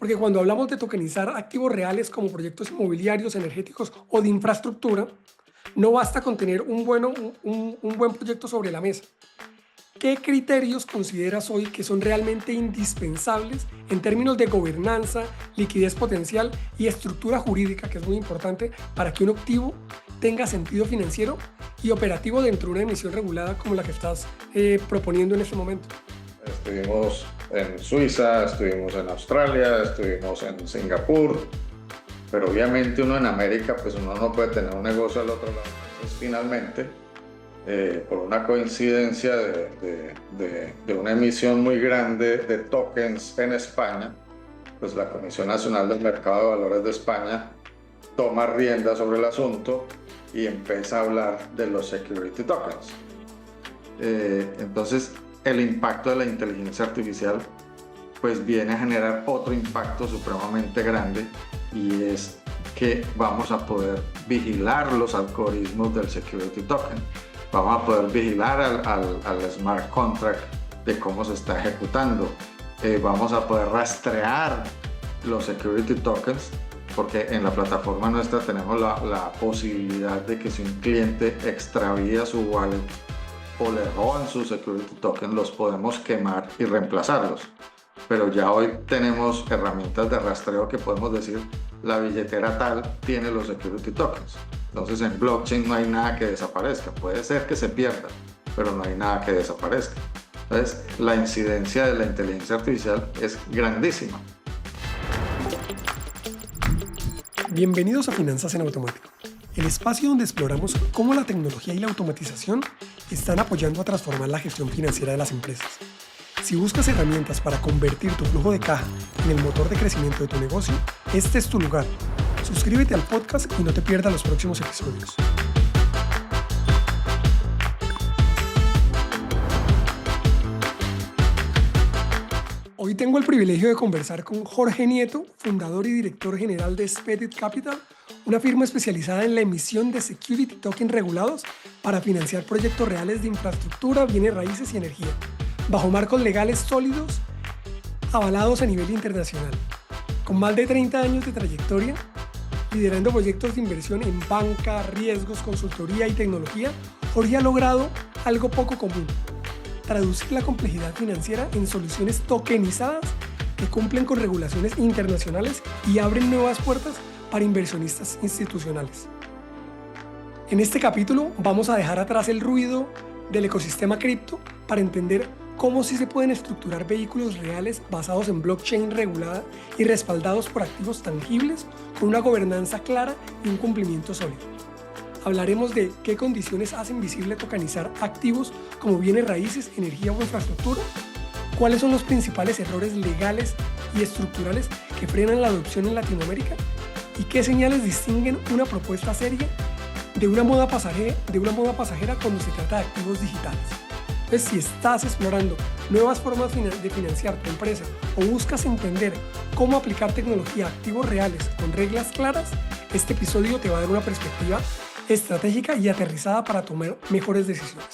Porque cuando hablamos de tokenizar activos reales como proyectos inmobiliarios, energéticos o de infraestructura, no basta con tener un buen proyecto sobre la mesa. ¿Qué criterios consideras hoy que son realmente indispensables en términos de gobernanza, liquidez potencial y estructura jurídica, que es muy importante para que un activo tenga sentido financiero y operativo dentro de una emisión regulada como la que estás proponiendo en este momento? Estuvimos en Suiza, estuvimos en Australia, estuvimos en Singapur, pero obviamente uno en América, pues uno no puede tener un negocio al otro lado. Entonces, finalmente, por una coincidencia de una emisión muy grande de tokens en España, pues la Comisión Nacional del Mercado de Valores de España toma rienda sobre el asunto y empieza a hablar de los security tokens. Entonces, el impacto de la inteligencia artificial pues viene a generar otro impacto supremamente grande, y es que vamos a poder vigilar los algoritmos del security token. Vamos a poder vigilar al smart contract de cómo se está ejecutando. Vamos a poder rastrear los security tokens, porque en la plataforma nuestra tenemos la posibilidad de que si un cliente extravía su wallet o le roban sus security tokens, los podemos quemar y reemplazarlos. Pero ya hoy tenemos herramientas de rastreo que podemos decir la billetera tal tiene los security tokens. Entonces en blockchain no hay nada que desaparezca. Puede ser que se pierda, pero no hay nada que desaparezca. Entonces la incidencia de la inteligencia artificial es grandísima. Bienvenidos a Finanzas en Automático, el espacio donde exploramos cómo la tecnología y la automatización están apoyando a transformar la gestión financiera de las empresas. Si buscas herramientas para convertir tu flujo de caja en el motor de crecimiento de tu negocio, este es tu lugar. Suscríbete al podcast y no te pierdas los próximos episodios. Hoy tengo el privilegio de conversar con Jorge Nieto, fundador y director general de Expedit Capital, una firma especializada en la emisión de security tokens regulados para financiar proyectos reales de infraestructura, bienes raíces y energía, bajo marcos legales sólidos, avalados a nivel internacional. Con más de 30 años de trayectoria, liderando proyectos de inversión en banca, riesgos, consultoría y tecnología, Jorge ha logrado algo poco común: traducir la complejidad financiera en soluciones tokenizadas que cumplen con regulaciones internacionales y abren nuevas puertas para inversionistas institucionales. En este capítulo vamos a dejar atrás el ruido del ecosistema cripto para entender cómo sí se pueden estructurar vehículos reales basados en blockchain regulada y respaldados por activos tangibles con una gobernanza clara y un cumplimiento sólido. Hablaremos de qué condiciones hacen visible tokenizar activos como bienes raíces, energía o infraestructura, cuáles son los principales errores legales y estructurales que frenan la adopción en Latinoamérica y qué señales distinguen una propuesta seria de una moda pasajera cuando se trata de activos digitales. Entonces, si estás explorando nuevas formas de financiar tu empresa o buscas entender cómo aplicar tecnología a activos reales con reglas claras, este episodio te va a dar una perspectiva estratégica y aterrizada para tomar mejores decisiones.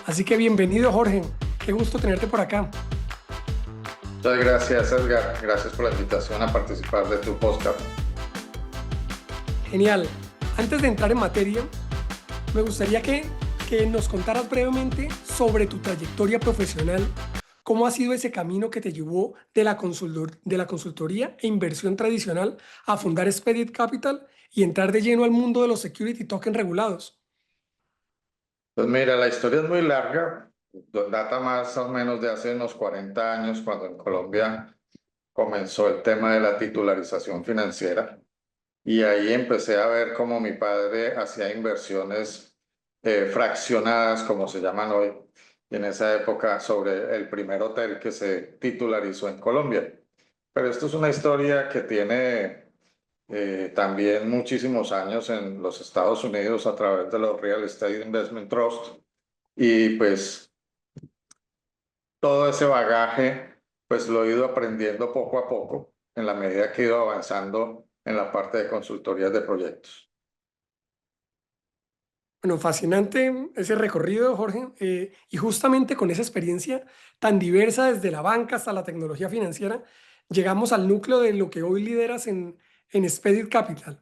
Así que bienvenido, Jorge. Qué gusto tenerte por acá. Muchas gracias, Edgar. Gracias por la invitación a participar de tu podcast. Genial. Antes de entrar en materia, me gustaría que nos contaras brevemente sobre tu trayectoria profesional. ¿Cómo ha sido ese camino que te llevó de la consultoría e inversión tradicional a fundar Expedit Capital y entrar de lleno al mundo de los security tokens regulados? Pues mira, la historia es muy larga. Data más o menos de hace unos 40 años, cuando en Colombia comenzó el tema de la titularización financiera. Y ahí empecé a ver cómo mi padre hacía inversiones fraccionadas, como se llaman hoy, en esa época, sobre el primer hotel que se titularizó en Colombia. Pero esto es una historia que tiene también muchísimos años en los Estados Unidos a través de los Real Estate Investment Trust. Y pues todo ese bagaje pues lo he ido aprendiendo poco a poco en la medida que he ido avanzando en la parte de consultorías de proyectos. Bueno, fascinante ese recorrido, Jorge. Y justamente con esa experiencia tan diversa desde la banca hasta la tecnología financiera, llegamos al núcleo de lo que hoy lideras en Expedit Capital.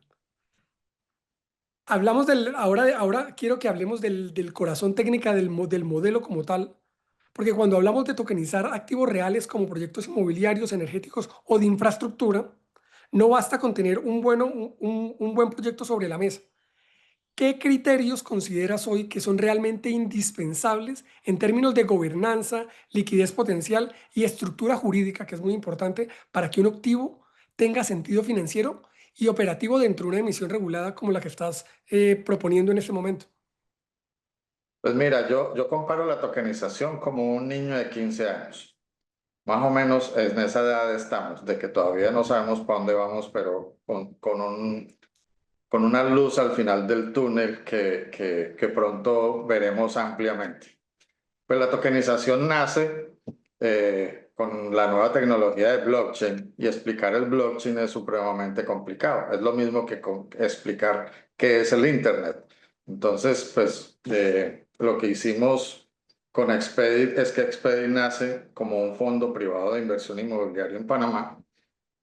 Hablamos ahora quiero que hablemos del corazón técnica del modelo como tal, porque cuando hablamos de tokenizar activos reales como proyectos inmobiliarios, energéticos o de infraestructura, no basta con tener un buen proyecto sobre la mesa. ¿Qué criterios consideras hoy que son realmente indispensables en términos de gobernanza, liquidez potencial y estructura jurídica, que es muy importante para que un activo tenga sentido financiero y operativo dentro de una emisión regulada como la que estás proponiendo en este momento? Pues mira, yo comparo la tokenización como un niño de 15 años. Más o menos en esa edad estamos, de que todavía no sabemos para dónde vamos, pero con una luz al final del túnel que pronto veremos ampliamente. Pues la tokenización nace con la nueva tecnología de blockchain y explicar el blockchain es supremamente complicado. Es lo mismo que explicar qué es el Internet. Entonces, pues lo que hicimos con Expedit es que Expedit nace como un fondo privado de inversión inmobiliaria en Panamá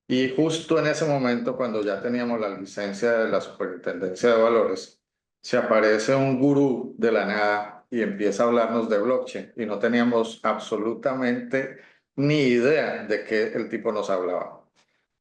y justo en ese momento, cuando ya teníamos la licencia de la Superintendencia de Valores, se aparece un gurú de la nada y empieza a hablarnos de blockchain y no teníamos absolutamente ni idea de qué el tipo nos hablaba.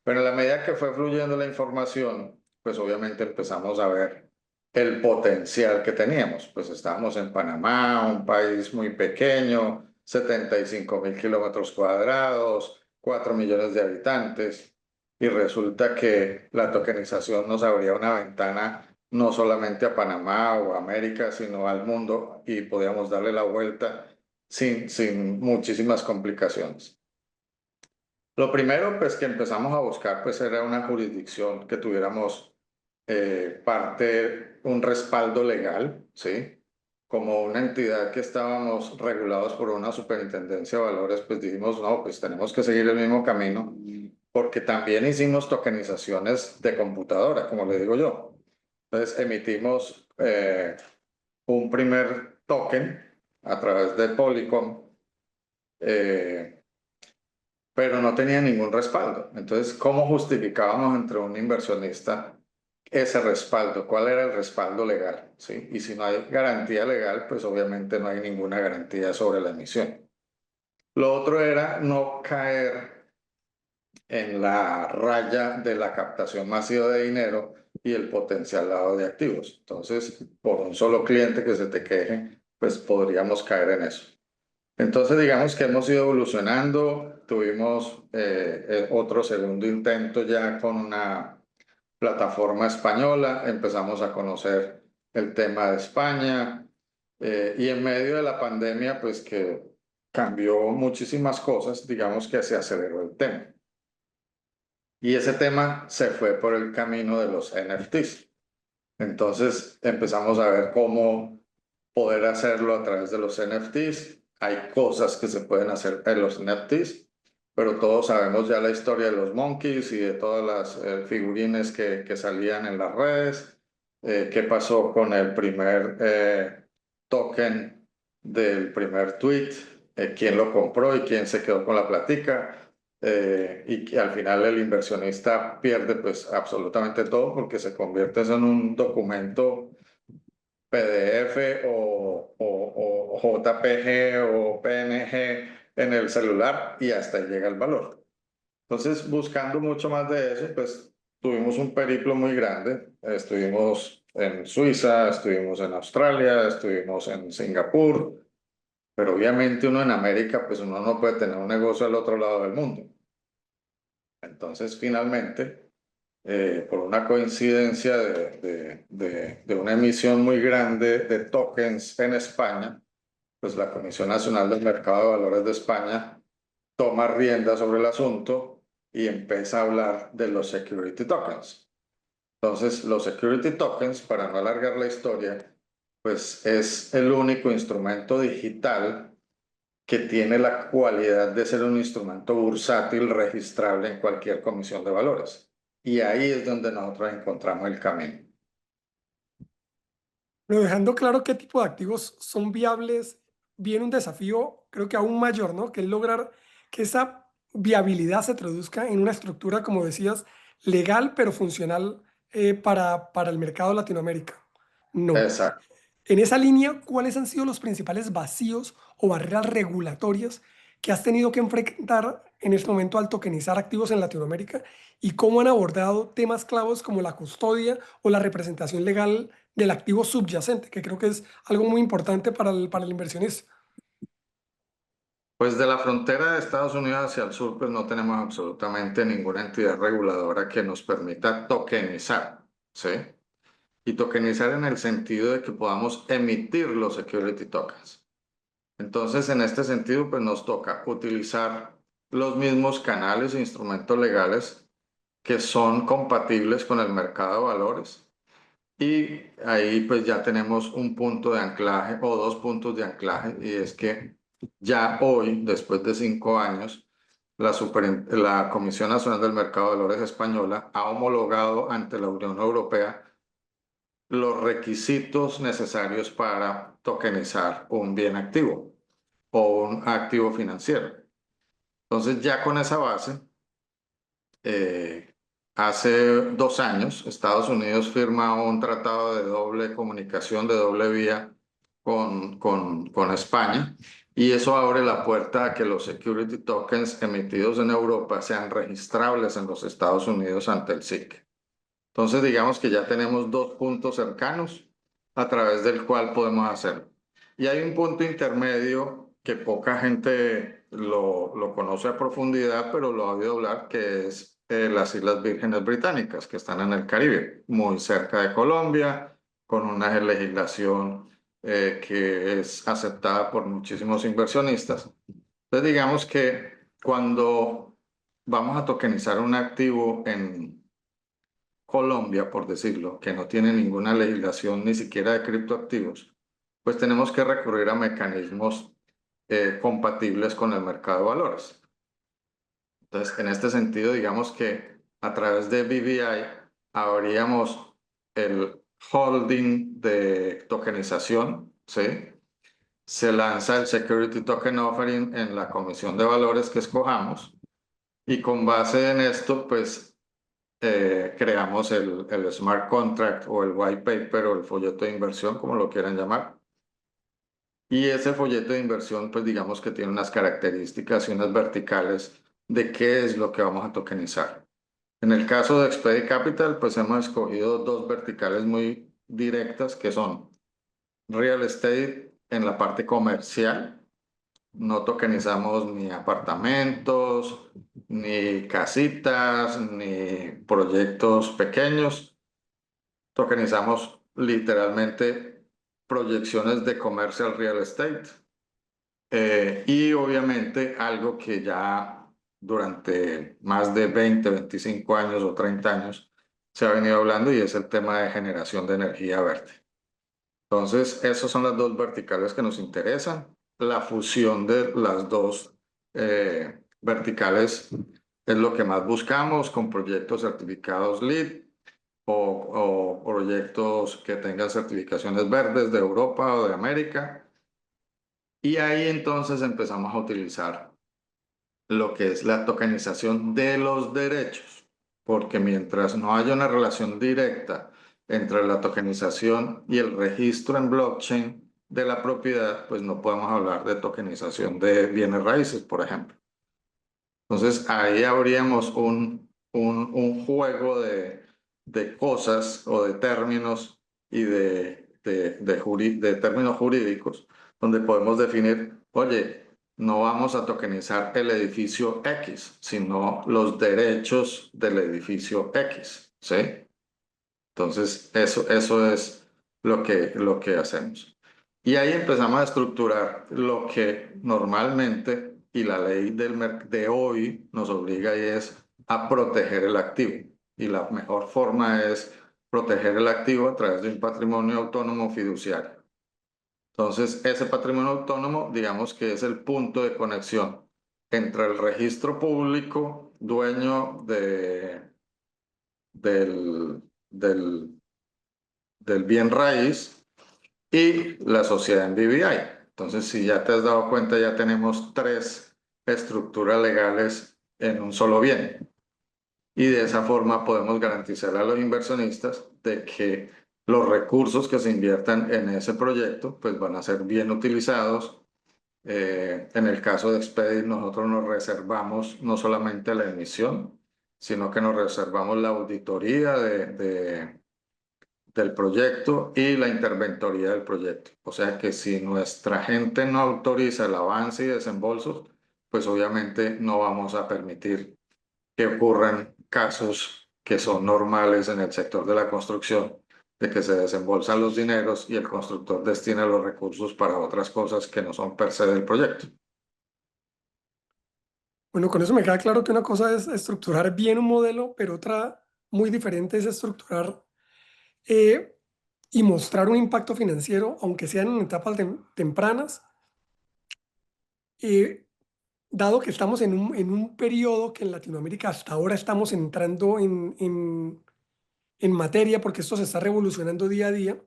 Pero en la medida que fue fluyendo la información, pues obviamente empezamos a ver el potencial que teníamos. Pues estábamos en Panamá, un país muy pequeño, 75.000 kilómetros cuadrados, 4 millones de habitantes. Y resulta que la tokenización nos abría una ventana no solamente a Panamá o a América, sino al mundo y podíamos darle la vuelta sin muchísimas complicaciones. Lo primero, pues, que empezamos a buscar, pues, era una jurisdicción que tuviéramos un respaldo legal, ¿sí? Como una entidad que estábamos regulados por una superintendencia de valores, pues dijimos, no, pues tenemos que seguir el mismo camino, porque también hicimos tokenizaciones de computadora, como le digo yo. Entonces, emitimos un primer token a través de Polycom, eh, pero no tenía ningún respaldo. Entonces, ¿cómo justificábamos entre un inversionista ese respaldo? ¿Cuál era el respaldo legal? ¿Sí? Y si no hay garantía legal, pues obviamente no hay ninguna garantía sobre la emisión. Lo otro era no caer en la raya de la captación masiva de dinero y el potencial lavado de activos. Entonces, por un solo cliente que se te queje, pues podríamos caer en eso. Entonces, digamos que hemos ido evolucionando, tuvimos otro segundo intento ya con una plataforma española, empezamos a conocer el tema de España y en medio de la pandemia, pues que cambió muchísimas cosas, digamos que se aceleró el tema. Y ese tema se fue por el camino de los NFTs. Entonces empezamos a ver cómo poder hacerlo a través de los NFTs. Hay cosas que se pueden hacer en los NFTs, pero todos sabemos ya la historia de los monkeys y de todas las figurines que salían en las redes. Qué pasó con el primer token del primer tweet, quién lo compró y quién se quedó con la platica. Y que al final el inversionista pierde pues absolutamente todo porque se convierte en un documento PDF o JPG o PNG en el celular y hasta ahí llega el valor. Entonces, buscando mucho más de eso, pues tuvimos un periplo muy grande. Estuvimos en Suiza, estuvimos en Australia, estuvimos en Singapur, pero obviamente uno en América, pues uno no puede tener un negocio al otro lado del mundo. Entonces, finalmente, por una coincidencia de una emisión muy grande de tokens en España, pues la Comisión Nacional del Mercado de Valores de España toma rienda sobre el asunto y empieza a hablar de los security tokens. Entonces, los security tokens, para no alargar la historia, pues es el único instrumento digital que tiene la cualidad de ser un instrumento bursátil registrable en cualquier comisión de valores. Y ahí es donde nosotros encontramos el camino. Pero dejando claro qué tipo de activos son viables, viene un desafío, creo que aún mayor, ¿no? Que es lograr que esa viabilidad se traduzca en una estructura, como decías, legal pero funcional para el mercado de Latinoamérica. No. Exacto. En esa línea, ¿cuáles han sido los principales vacíos o barreras regulatorias que has tenido que enfrentar en este momento al tokenizar activos en Latinoamérica y cómo han abordado temas clavos como la custodia o la representación legal del activo subyacente, que creo que es algo muy importante para el inversionista? Pues de la frontera de Estados Unidos hacia el sur, pues no tenemos absolutamente ninguna entidad reguladora que nos permita tokenizar, ¿sí? Y tokenizar en el sentido de que podamos emitir los security tokens. Entonces, en este sentido, pues nos toca utilizar los mismos canales e instrumentos legales que son compatibles con el mercado de valores. Y ahí pues ya tenemos un punto de anclaje o dos puntos de anclaje, y es que ya hoy, después de 5 años, la Comisión Nacional del Mercado de Valores Española ha homologado ante la Unión Europea los requisitos necesarios para tokenizar un bien activo o un activo financiero. Entonces ya con esa base, eh, hace 2 años Estados Unidos firma un tratado de doble comunicación, de doble vía con España, y eso abre la puerta a que los security tokens emitidos en Europa sean registrables en los Estados Unidos ante el SIC. Entonces digamos que ya tenemos dos puntos cercanos a través del cual podemos hacerlo. Y hay un punto intermedio que poca gente lo conoce a profundidad, pero lo ha oído hablar, que es las Islas Vírgenes Británicas, que están en el Caribe, muy cerca de Colombia, con una legislación que es aceptada por muchísimos inversionistas. Entonces digamos que cuando vamos a tokenizar un activo en Colombia, por decirlo, que no tiene ninguna legislación ni siquiera de criptoactivos, pues tenemos que recurrir a mecanismos compatibles con el mercado de valores. Entonces, en este sentido, digamos que a través de BVI habríamos el holding de tokenización, ¿sí? Se lanza el Security Token Offering en la comisión de valores que escojamos, y con base en esto, pues creamos el smart contract o el white paper o el folleto de inversión, como lo quieran llamar. Y ese folleto de inversión, pues digamos que tiene unas características y unas verticales de qué es lo que vamos a tokenizar. En el caso de Expedit Capital, pues hemos escogido dos verticales muy directas, que son real estate en la parte comercial. No tokenizamos ni apartamentos, ni casitas, ni proyectos pequeños. Tokenizamos literalmente proyecciones de commercial real estate. Y obviamente algo que ya durante más de 20, 25 años o 30 años se ha venido hablando, y es el tema de generación de energía verde. Entonces, esas son las dos verticales que nos interesan. La fusión de las dos verticales es lo que más buscamos, con proyectos certificados LEED o proyectos que tengan certificaciones verdes de Europa o de América. Y ahí entonces empezamos a utilizar lo que es la tokenización de los derechos, porque mientras no haya una relación directa entre la tokenización y el registro en blockchain de la propiedad, pues no podemos hablar de tokenización de bienes raíces, por ejemplo. Entonces ahí habríamos un juego de cosas o de términos y de términos jurídicos, donde podemos definir, oye, no vamos a tokenizar el edificio X, sino los derechos del edificio X, ¿sí? Entonces, eso es lo que hacemos. Y ahí empezamos a estructurar lo que normalmente, y la ley de hoy nos obliga, y es a proteger el activo. Y la mejor forma es proteger el activo a través de un patrimonio autónomo fiduciario. Entonces, ese patrimonio autónomo, digamos que es el punto de conexión entre el registro público, dueño del, del del bien raíz, y la sociedad en BVI. Entonces, si ya te has dado cuenta, ya tenemos tres estructuras legales en un solo bien. Y de esa forma podemos garantizar a los inversionistas de que los recursos que se inviertan en ese proyecto pues van a ser bien utilizados. En el caso de Expedit, nosotros nos reservamos no solamente la emisión, sino que nos reservamos la auditoría del proyecto y la interventoría del proyecto. O sea que si nuestra gente no autoriza el avance y desembolsos, pues obviamente no vamos a permitir que ocurran casos que son normales en el sector de la construcción, de que se desembolsan los dineros y el constructor destina los recursos para otras cosas que no son per se del proyecto. Bueno, con eso me queda claro que una cosa es estructurar bien un modelo, pero otra muy diferente es estructurar eh, y mostrar un impacto financiero, aunque sean en etapas tempranas, eh, dado que estamos en un periodo que en Latinoamérica hasta ahora estamos entrando en materia, porque esto se está revolucionando día a día.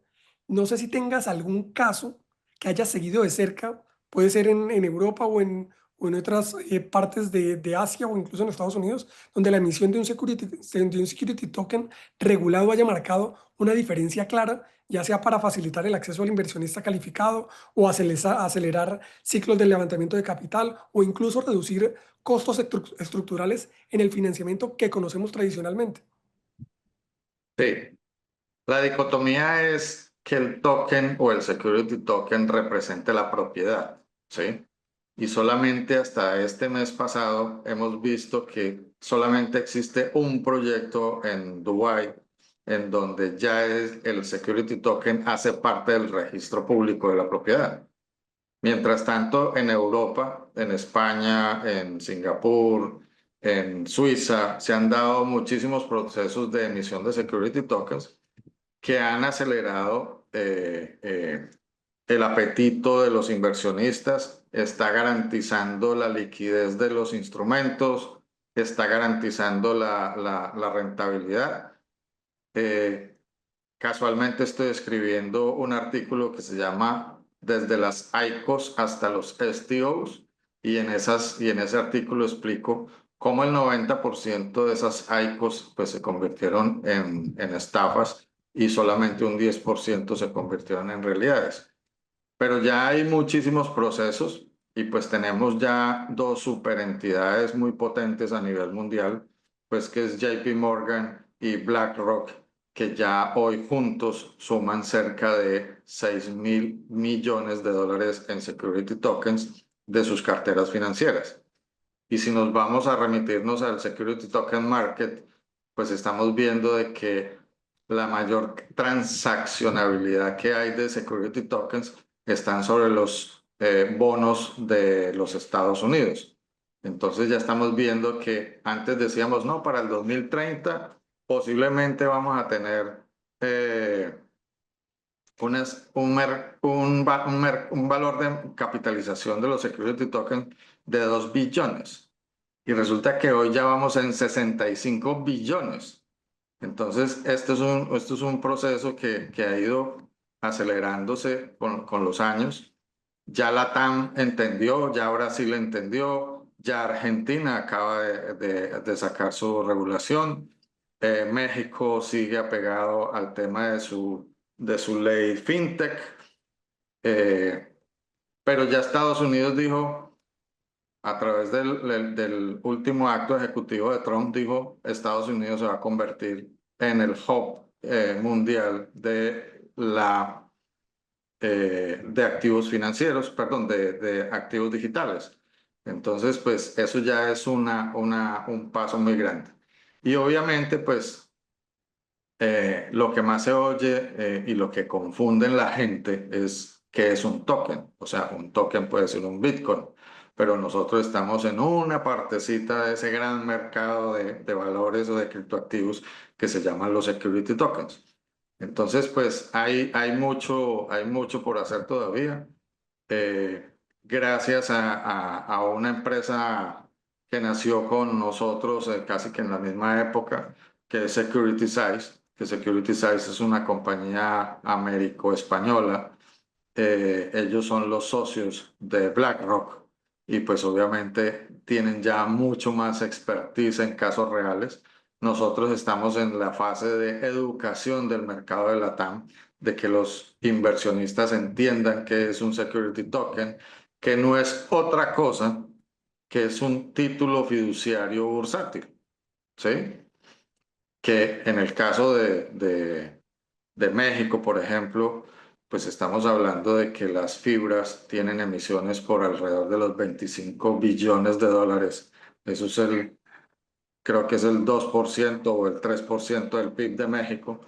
No sé si tengas algún caso que hayas seguido de cerca, puede ser en Europa o en otras partes de Asia o incluso en Estados Unidos, donde la emisión de un security token regulado haya marcado una diferencia clara, ya sea para facilitar el acceso al inversionista calificado o acelerar ciclos de levantamiento de capital o incluso reducir costos estructurales en el financiamiento que conocemos tradicionalmente. Sí, la dicotomía es que el token o el security token represente la propiedad, ¿sí? Y solamente hasta este mes pasado hemos visto que solamente existe un proyecto en Dubái en donde ya el security token hace parte del registro público de la propiedad. Mientras tanto, en Europa, en España, en Singapur, en Suiza, se han dado muchísimos procesos de emisión de security tokens que han acelerado el apetito de los inversionistas, está garantizando la liquidez de los instrumentos, está garantizando la rentabilidad. Eh, Casualmente estoy escribiendo un artículo que se llama Desde las ICOs hasta los STOs y en ese artículo explico cómo el 90% de esas ICOs pues, se convirtieron en estafas y solamente un 10% se convirtieron en realidades. Pero ya hay muchísimos procesos y pues tenemos ya dos superentidades muy potentes a nivel mundial, pues que es JP Morgan y BlackRock, que ya hoy juntos suman cerca de 6.000 millones de dólares en security tokens de sus carteras financieras. Y si nos vamos a remitirnos al security token market, pues estamos viendo de que la mayor transaccionabilidad que hay de security tokens están sobre los bonos de los Estados Unidos. Entonces ya estamos viendo que antes decíamos, no, para el 2030 posiblemente vamos a tener un valor de capitalización de los security tokens de 2 billones. Y resulta que hoy ya vamos en 65 billones. Entonces, esto es un proceso que ha ido acelerándose con los años. Ya Latam entendió, ya Brasil entendió, ya Argentina acaba de sacar su regulación. México sigue apegado al tema de su ley fintech. Eh, pero ya Estados Unidos dijo, a través del último acto ejecutivo de Trump, dijo, Estados Unidos se va a convertir en el hub mundial de activos financieros, perdón, de activos digitales. Entonces, pues eso ya es un paso muy grande. Y obviamente, pues lo que más se oye y lo que confunden la gente es qué es un token. O sea, un token puede ser un Bitcoin, pero nosotros estamos en una partecita de ese gran mercado de valores o de criptoactivos que se llaman los security tokens. Entonces, pues hay mucho por hacer todavía. Gracias a una empresa que nació con nosotros casi que en la misma época, que es Securitize, que Securitize es una compañía américo-española. Ellos son los socios de BlackRock y pues obviamente tienen ya mucho más expertise en casos reales. Nosotros estamos en la fase de educación del mercado de la TAM, de que los inversionistas entiendan que es un security token, que no es otra cosa que es un título fiduciario bursátil, ¿sí? Que en el caso de México, por ejemplo, pues estamos hablando de que las fibras tienen emisiones por alrededor de los 25 billones de dólares. Eso es creo que es el 2% o el 3% del PIB de México.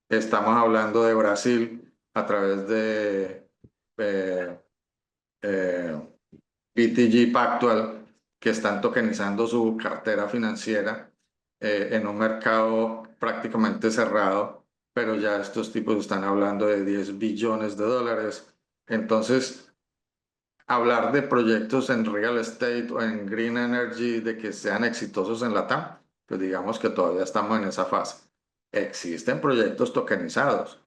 Estamos hablando de Brasil a través de eh, eh, BTG Pactual, que están tokenizando su cartera financiera en un mercado prácticamente cerrado, pero ya estos tipos están hablando de 10 billones de dólares. Entonces, hablar de proyectos en real estate o en green energy, de que sean exitosos en la TAM, pues digamos que todavía estamos en esa fase. Existen proyectos tokenizados,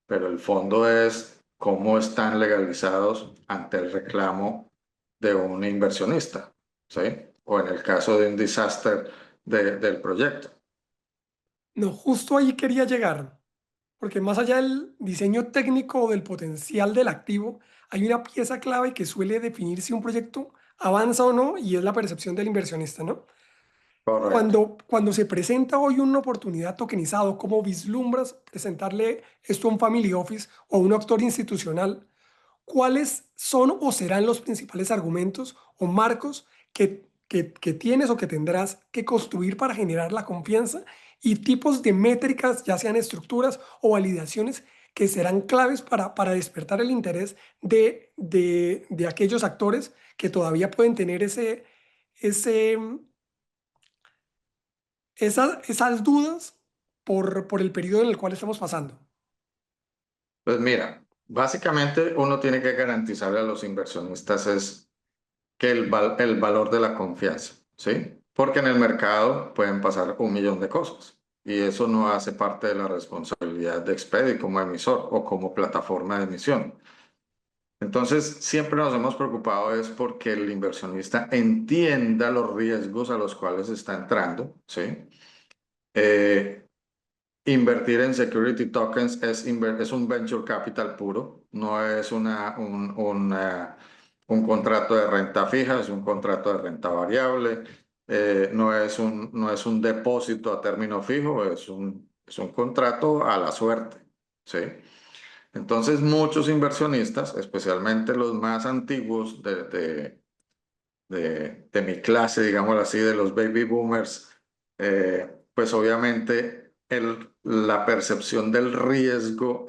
pero el fondo es cómo están legalizados ante el reclamo de un inversionista, ¿sí? O en el caso de un desastre del proyecto. No, justo ahí quería llegar, porque más allá del diseño técnico o del potencial del activo, hay una pieza clave que suele definir si un proyecto avanza o no y es la percepción del inversionista, ¿no? Correcto. Cuando se presenta hoy una oportunidad tokenizado, ¿cómo vislumbras presentarle esto a un family office o a un actor institucional? ¿Cuáles son o serán los principales argumentos o marcos que tienes o que tendrás que construir para generar la confianza y tipos de métricas, ya sean estructuras o validaciones, que serán claves para despertar el interés de aquellos actores que todavía pueden tener ese, esas dudas por el periodo en el cual estamos pasando? Pues mira, básicamente uno tiene que garantizarle a los inversionistas es que el valor de la confianza, ¿sí? Porque en el mercado pueden pasar un millón de cosas y eso no hace parte de la responsabilidad de Expedi como emisor o como plataforma de emisión. Entonces, siempre nos hemos preocupado es porque el inversionista entienda los riesgos a los cuales está entrando, ¿sí? Eh, Invertir en security tokens es un venture capital puro, no es un contrato de renta fija, es un contrato de renta variable, no es un depósito a término fijo, es un contrato a la suerte, ¿sí? Entonces muchos inversionistas, especialmente los más antiguos de mi clase, digámoslo así, de los baby boomers, pues obviamente la percepción del riesgo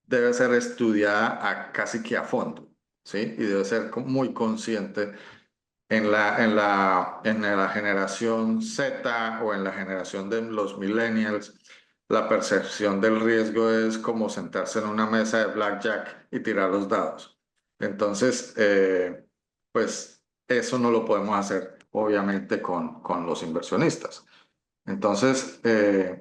debe ser estudiada casi que a fondo, ¿sí? Y debe ser muy consciente en la generación Z o en la generación de los millennials. La percepción del riesgo es como sentarse en una mesa de blackjack y tirar los dados. Entonces, pues eso no lo podemos hacer, obviamente, con los inversionistas. Entonces,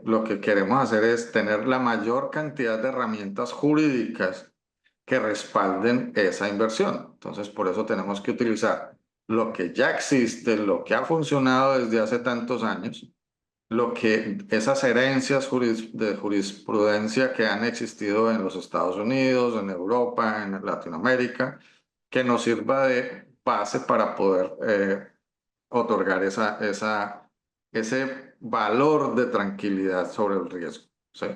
lo que queremos hacer es tener la mayor cantidad de herramientas jurídicas que respalden esa inversión. Entonces, por eso tenemos que utilizar lo que ya existe, lo que ha funcionado desde hace tantos años, lo que esas herencias de jurisprudencia que han existido en los Estados Unidos, en Europa, en Latinoamérica, que nos sirva de base para poder otorgar ese valor de tranquilidad sobre el riesgo. ¿Sí?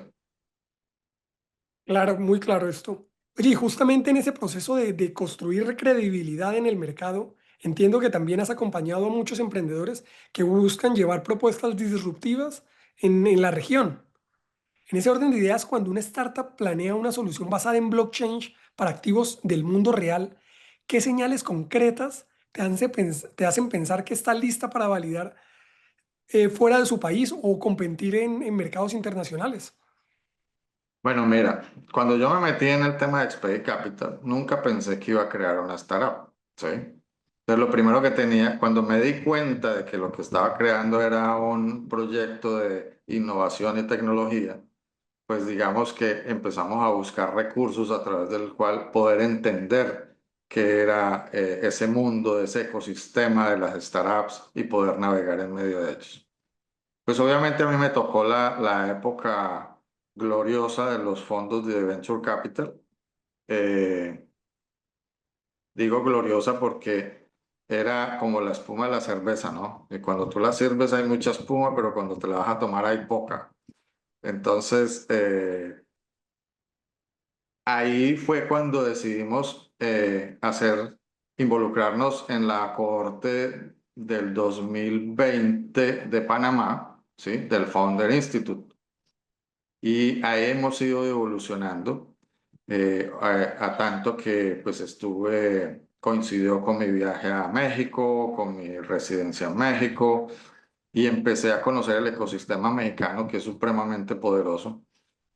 Claro, muy claro esto. Oye, y justamente en ese proceso de construir credibilidad en el mercado, entiendo que también has acompañado a muchos emprendedores que buscan llevar propuestas disruptivas en la región. En ese orden de ideas, cuando una startup planea una solución basada en blockchain para activos del mundo real, ¿qué señales concretas te hacen pensar que está lista para validar fuera de su país o competir en mercados internacionales? Bueno, mira, cuando yo me metí en el tema de Expedit Capital, nunca pensé que iba a crear una startup, ¿sí? Entonces, lo primero que tenía, cuando me di cuenta de que lo que estaba creando era un proyecto de innovación y tecnología, pues digamos que empezamos a buscar recursos a través del cual poder entender qué era ese mundo, ese ecosistema de las startups y poder navegar en medio de ellos. Pues obviamente a mí me tocó la época gloriosa de los fondos de Venture Capital. Eh, Digo gloriosa porque era como la espuma de la cerveza, ¿no? Y cuando tú la sirves hay mucha espuma, pero cuando te la vas a tomar hay poca. Entonces, ahí fue cuando decidimos involucrarnos en la cohorte del 2020 de Panamá, ¿sí? Del Founder Institute. Y ahí hemos ido evolucionando a tanto que pues coincidió con mi viaje a México, con mi residencia en México y empecé a conocer el ecosistema mexicano que es supremamente poderoso.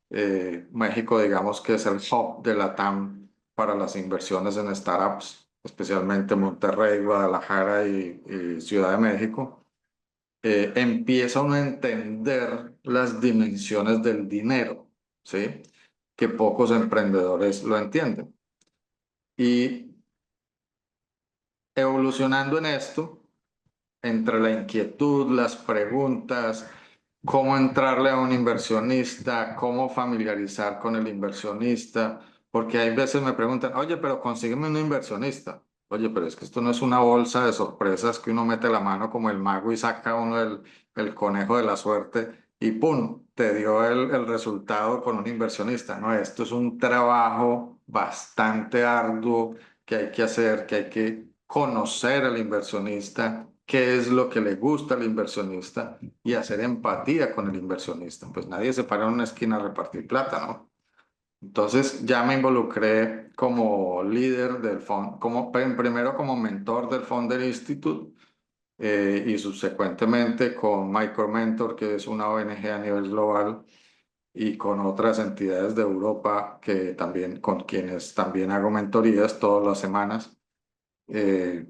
México, digamos que es el hub de la TAM para las inversiones en startups, especialmente Monterrey, Guadalajara y Ciudad de México. Empieza uno a entender las dimensiones del dinero, ¿sí? Que pocos emprendedores lo entienden. Y evolucionando en esto, entre la inquietud, las preguntas, cómo entrarle a un inversionista, cómo familiarizar con el inversionista, porque hay veces me preguntan, oye, pero consígueme un inversionista. Oye, pero es que esto no es una bolsa de sorpresas que uno mete la mano como el mago y saca uno el conejo de la suerte y ¡pum! Te dio el resultado con un inversionista. No, esto es un trabajo bastante arduo que hay que hacer, que hay que conocer al inversionista, qué es lo que le gusta al inversionista y hacer empatía con el inversionista. Pues nadie se para en una esquina a repartir plata, ¿no? Entonces ya me involucré como líder del fondo, primero como mentor del Founder Institute y subsecuentemente con Micromentor, que es una ONG a nivel global, y con otras entidades de Europa con quienes también hago mentorías todas las semanas. Eh,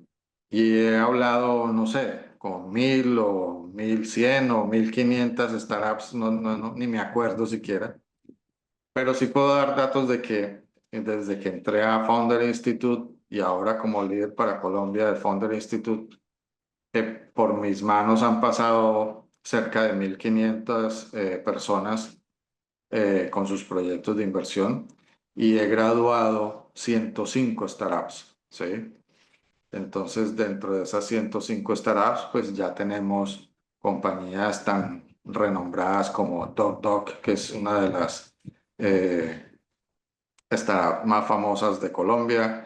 y he hablado, no sé, con 1000 o 1100 o 1500 startups, ni me acuerdo siquiera, pero sí puedo dar datos de que desde que entré a Founder Institute y ahora como líder para Colombia de Founder Institute, por mis manos han pasado cerca de 1500 personas con sus proyectos de inversión y he graduado 105 startups, ¿sí? Entonces, dentro de esas 105 startups, pues ya tenemos compañías tan renombradas como DocDoc, que es una de las eh, startups más famosas de Colombia.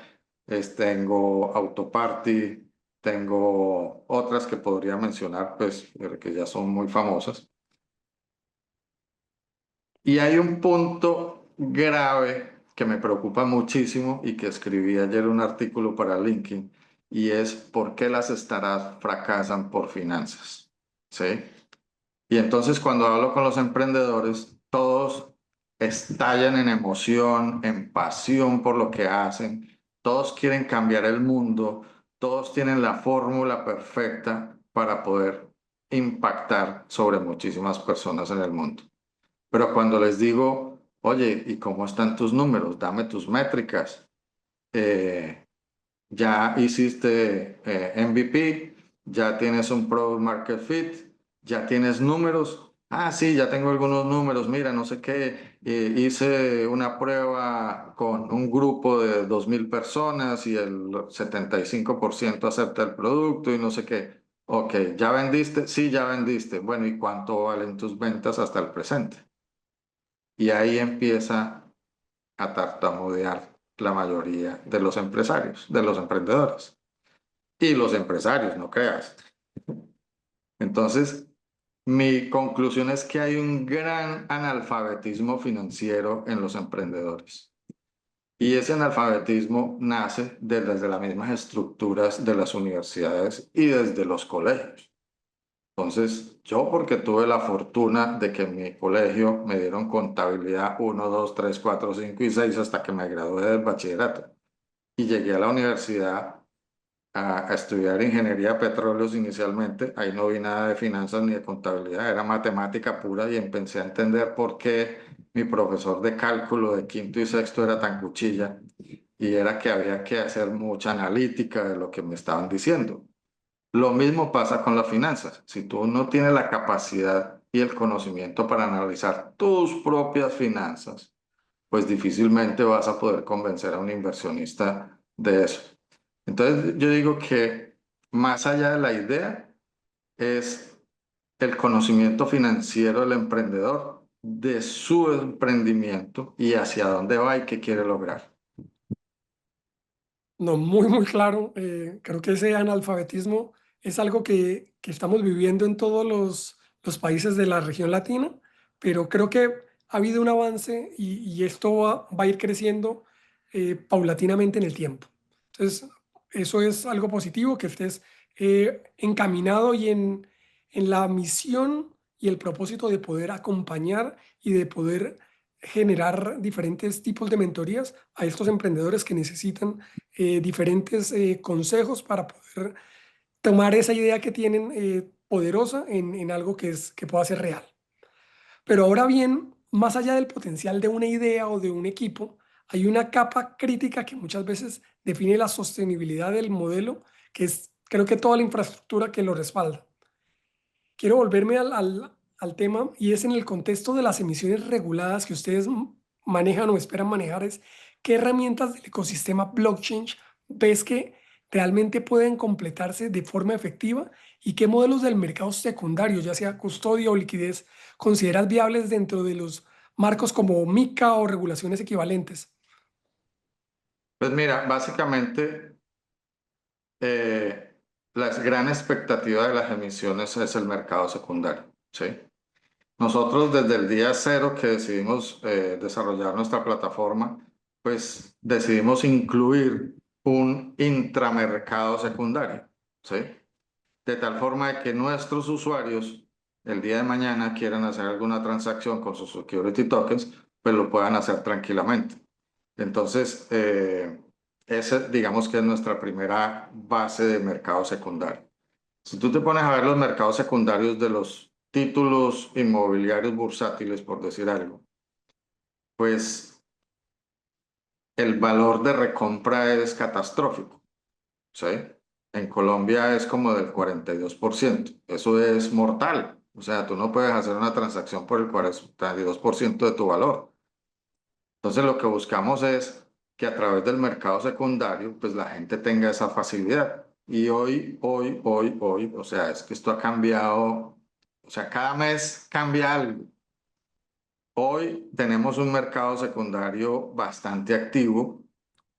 Tengo Autoparty, tengo otras que podría mencionar, pues, pero que ya son muy famosas. Y hay un punto grave que me preocupa muchísimo y que escribí ayer un artículo para LinkedIn y es por qué las startups fracasan por finanzas. ¿Sí? Y entonces cuando hablo con los emprendedores, todos estallan en emoción, en pasión por lo que hacen, todos quieren cambiar el mundo, todos tienen la fórmula perfecta para poder impactar sobre muchísimas personas en el mundo. Pero cuando les digo, oye, ¿y cómo están tus números? Dame tus métricas. Eh, ya hiciste MVP, ya tienes un Product Market Fit, ya tienes números. Ah, sí, ya tengo algunos números. Mira, no sé qué. Hice una prueba con un grupo de 2000 personas y el 75% acepta el producto y no sé qué. Ok, ¿ya vendiste? Sí, ya vendiste. Bueno, ¿y cuánto valen tus ventas hasta el presente? Y ahí empieza a tartamudear la mayoría de los empresarios, de los emprendedores. Y los empresarios, no creas. Entonces, mi conclusión es que hay un gran analfabetismo financiero en los emprendedores. Y ese analfabetismo nace desde las mismas estructuras de las universidades y desde los colegios. Entonces, yo porque tuve la fortuna de que en mi colegio me dieron contabilidad 1, 2, 3, 4, 5 y 6 hasta que me gradué del bachillerato. Y llegué a la universidad a estudiar ingeniería de petróleos inicialmente. Ahí no vi nada de finanzas ni de contabilidad, era matemática pura y empecé a entender por qué mi profesor de cálculo de quinto y sexto era tan cuchilla y era que había que hacer mucha analítica de lo que me estaban diciendo. Lo mismo pasa con las finanzas. Si tú no tienes la capacidad y el conocimiento para analizar tus propias finanzas, pues difícilmente vas a poder convencer a un inversionista de eso. Entonces, yo digo que más allá de la idea es el conocimiento financiero del emprendedor, de su emprendimiento y hacia dónde va y qué quiere lograr. No, muy, muy claro. Creo que ese analfabetismo es algo que estamos viviendo en todos los países de la región latina, pero creo que ha habido un avance y esto va a ir creciendo paulatinamente en el tiempo. Entonces, eso es algo positivo, que estés encaminado y en la misión y el propósito de poder acompañar y de poder generar diferentes tipos de mentorías a estos emprendedores que necesitan diferentes consejos para poder tomar esa idea que tienen poderosa en algo que pueda ser real. Pero ahora bien, más allá del potencial de una idea o de un equipo, hay una capa crítica que muchas veces define la sostenibilidad del modelo, que es creo que toda la infraestructura que lo respalda. Quiero volverme al tema y es en el contexto de las emisiones reguladas que ustedes manejan o esperan manejar, es qué herramientas del ecosistema blockchain ves que realmente pueden completarse de forma efectiva y qué modelos del mercado secundario, ya sea custodia o liquidez, consideras viables dentro de los marcos como MiCA o regulaciones equivalentes. Pues mira, básicamente la gran expectativa de las emisiones es el mercado secundario, ¿sí? Nosotros desde el día cero que decidimos desarrollar nuestra plataforma, pues decidimos incluir un intramercado secundario, ¿sí? De tal forma de que nuestros usuarios el día de mañana quieran hacer alguna transacción con sus security tokens, pues lo puedan hacer tranquilamente. Entonces, esa digamos que es nuestra primera base de mercado secundario. Si tú te pones a ver los mercados secundarios de los títulos inmobiliarios bursátiles, por decir algo, pues el valor de recompra es catastrófico, ¿sí? En Colombia es como del 42%. Eso es mortal. O sea, tú no puedes hacer una transacción por el 42% de tu valor. Entonces, lo que buscamos es que a través del mercado secundario, pues la gente tenga esa facilidad. Y hoy, o sea, es que esto ha cambiado, o sea, cada mes cambia algo. Hoy tenemos un mercado secundario bastante activo,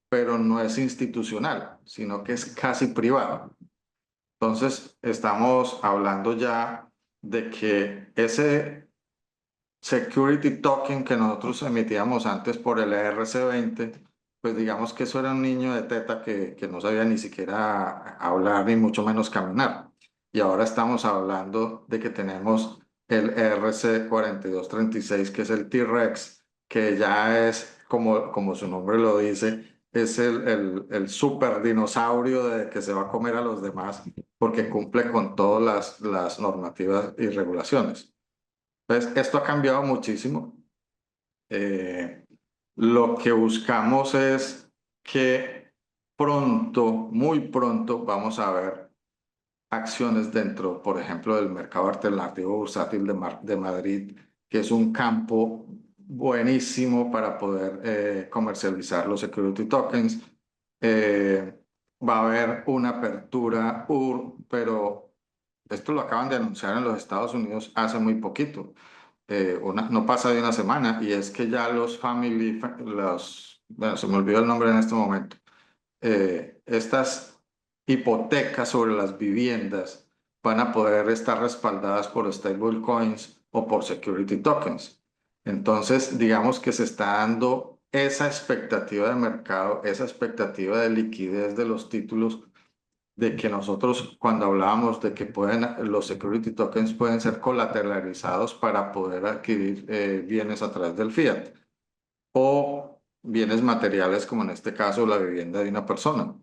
pero no es institucional, sino que es casi privado. Entonces, estamos hablando ya de que ese security token que nosotros emitíamos antes por el ERC20, pues digamos que eso era un niño de teta que no sabía ni siquiera hablar ni mucho menos caminar. Y ahora estamos hablando de que tenemos el ERC4236, que es el T-Rex, que ya es, como su nombre lo dice, es el super dinosaurio que se va a comer a los demás porque cumple con todas las normativas y regulaciones. Entonces, esto ha cambiado muchísimo. Eh, lo que buscamos es que pronto, muy pronto, vamos a ver acciones dentro, por ejemplo, del mercado alternativo bursátil de Madrid, que es un campo buenísimo para poder comercializar los security tokens. Eh, Va a haber una apertura, pero esto lo acaban de anunciar en los Estados Unidos hace muy poquito. No pasa de una semana, y es que ya bueno, se me olvidó el nombre en este momento, estas hipotecas sobre las viviendas van a poder estar respaldadas por stablecoins o por security tokens. Entonces, digamos que se está dando esa expectativa de mercado, esa expectativa de liquidez de los títulos, de que nosotros cuando hablábamos de que los security tokens pueden ser colateralizados para poder adquirir bienes a través del fiat o bienes materiales como en este caso la vivienda de una persona.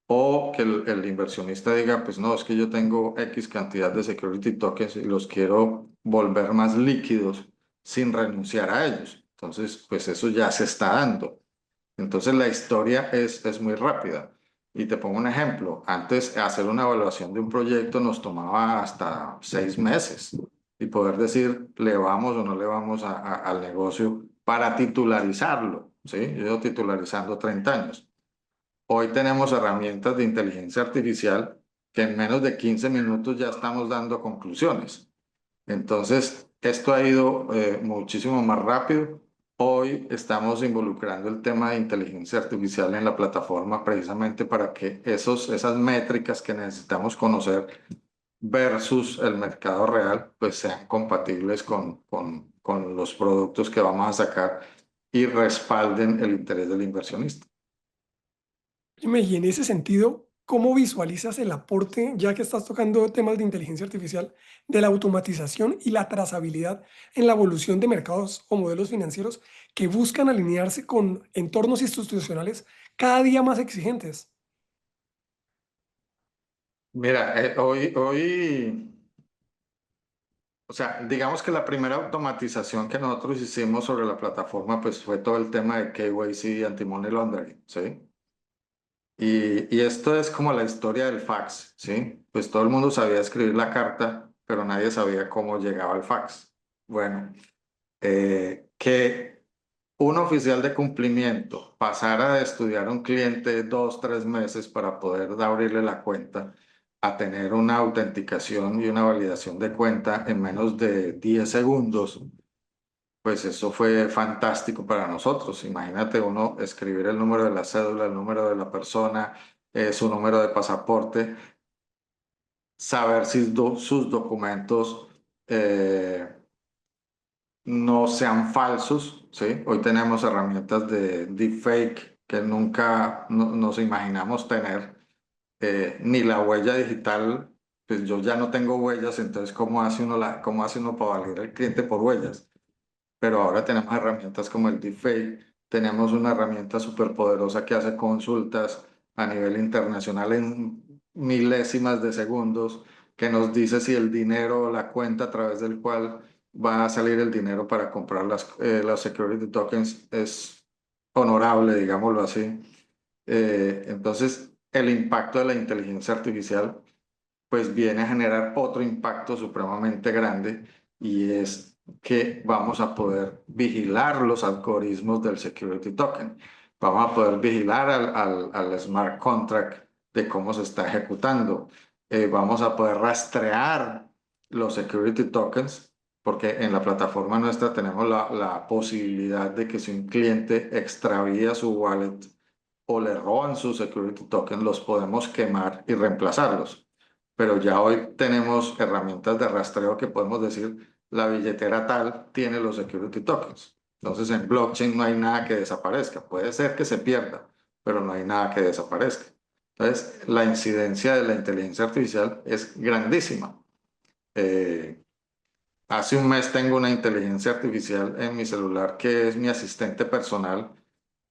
O que el inversionista diga, pues no, es que yo tengo X cantidad de security tokens y los quiero volver más líquidos sin renunciar a ellos. Entonces, pues eso ya se está dando. Entonces la historia es muy rápida. Y te pongo un ejemplo. Antes, hacer una evaluación de un proyecto nos tomaba hasta 6 meses y poder decir, le vamos o no le vamos al negocio para titularizarlo. ¿Sí? Yo llevo titularizando 30 años. Hoy tenemos herramientas de inteligencia artificial que en menos de 15 minutos ya estamos dando conclusiones. Entonces, esto ha ido muchísimo más rápido. Hoy estamos involucrando el tema de inteligencia artificial en la plataforma precisamente para que esas métricas que necesitamos conocer versus el mercado real, pues sean compatibles con los productos que vamos a sacar y respalden el interés del inversionista. Y en ese sentido, ¿cómo visualizas el aporte, ya que estás tocando temas de inteligencia artificial, de la automatización y la trazabilidad en la evolución de mercados o modelos financieros que buscan alinearse con entornos institucionales cada día más exigentes? Mira, hoy, o sea, digamos que la primera automatización que nosotros hicimos sobre la plataforma, pues fue todo el tema de KYC y anti-money laundering, ¿sí? Y esto es como la historia del fax, ¿sí? Pues todo el mundo sabía escribir la carta, pero nadie sabía cómo llegaba el fax. Bueno, que un oficial de cumplimiento pasara de estudiar a un cliente 2, 3 meses para poder abrirle la cuenta a tener una autenticación y una validación de cuenta en menos de 10 segundos, pues eso fue fantástico para nosotros. Imagínate uno escribir el número de la cédula, el número de la persona, su número de pasaporte, saber si sus documentos eh, no sean falsos, ¿sí? Hoy tenemos herramientas de deepfake que nunca nos imaginamos tener, ni la huella digital, pues yo ya no tengo huellas, entonces cómo hace uno para validar al cliente por huellas? Pero ahora tenemos herramientas como el deepfake, tenemos una herramienta súper poderosa que hace consultas a nivel internacional en milésimas de segundos, que nos dice si el dinero o la cuenta a través del cual va a salir el dinero para comprar las security tokens es honorable, digámoslo así. Entonces, el impacto de la inteligencia artificial pues viene a generar otro impacto supremamente grande y es que vamos a poder vigilar los algoritmos del security token. Vamos a poder vigilar al smart contract de cómo se está ejecutando. Vamos a poder rastrear los security tokens porque en la plataforma nuestra tenemos la posibilidad de que si un cliente extravía su wallet o le roban sus security tokens, los podemos quemar y reemplazarlos. Pero ya hoy tenemos herramientas de rastreo que podemos decir la billetera tal tiene los security tokens. Entonces en blockchain no hay nada que desaparezca. Puede ser que se pierda, pero no hay nada que desaparezca. Entonces la incidencia de la inteligencia artificial es grandísima. Eh, Hace un mes tengo una inteligencia artificial en mi celular que es mi asistente personal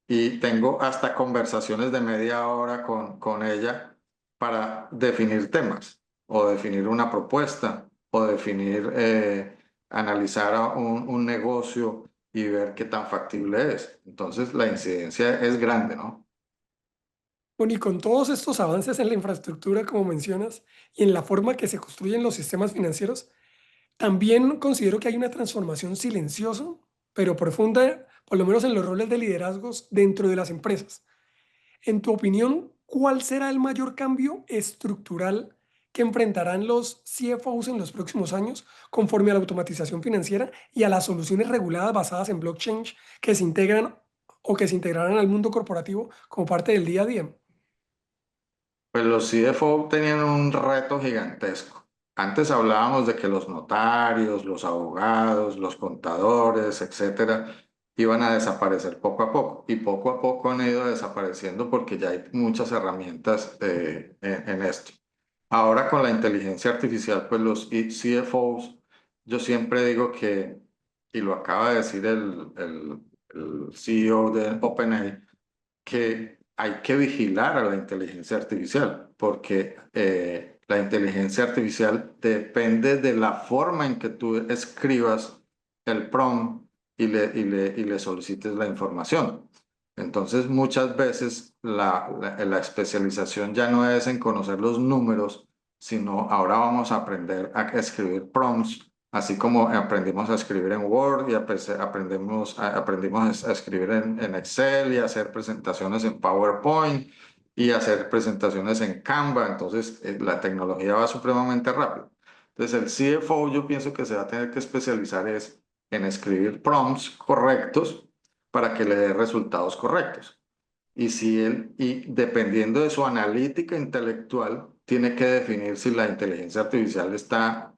y tengo hasta conversaciones de media hora con ella para definir temas o definir una propuesta o definir, analizar a un negocio y ver qué tan factible es. Entonces la incidencia es grande, ¿no? Bueno, y con todos estos avances en la infraestructura, como mencionas, y en la forma que se construyen los sistemas financieros, también considero que hay una transformación silenciosa, pero profunda, por lo menos en los roles de liderazgos dentro de las empresas. En tu opinión, ¿cuál será el mayor cambio estructural que enfrentarán los CFOs en los próximos años conforme a la automatización financiera y a las soluciones reguladas basadas en blockchain que se integran o que se integrarán al mundo corporativo como parte del día a día? Pues los CFO tenían un reto gigantesco. Antes hablábamos de que los notarios, los abogados, los contadores, etcétera, iban a desaparecer poco a poco. Y poco a poco han ido desapareciendo porque ya hay muchas herramientas en esto. Ahora con la inteligencia artificial, pues los CFOs, yo siempre digo que, y lo acaba de decir el CEO de OpenAI, que hay que vigilar a la inteligencia artificial, porque la inteligencia artificial depende de la forma en que tú escribas el prompt y le solicites la información. Entonces, muchas veces la especialización ya no es en conocer los números, sino ahora vamos a aprender a escribir prompts, así como aprendimos a escribir en Word y aprendimos a escribir en Excel y a hacer presentaciones en PowerPoint y hacer presentaciones en Canva. Entonces, la tecnología va supremamente rápido. Entonces, el CFO yo pienso que se va a tener que especializar es en escribir prompts correctos para que le dé resultados correctos. Y dependiendo de su analítica intelectual, tiene que definir si la inteligencia artificial está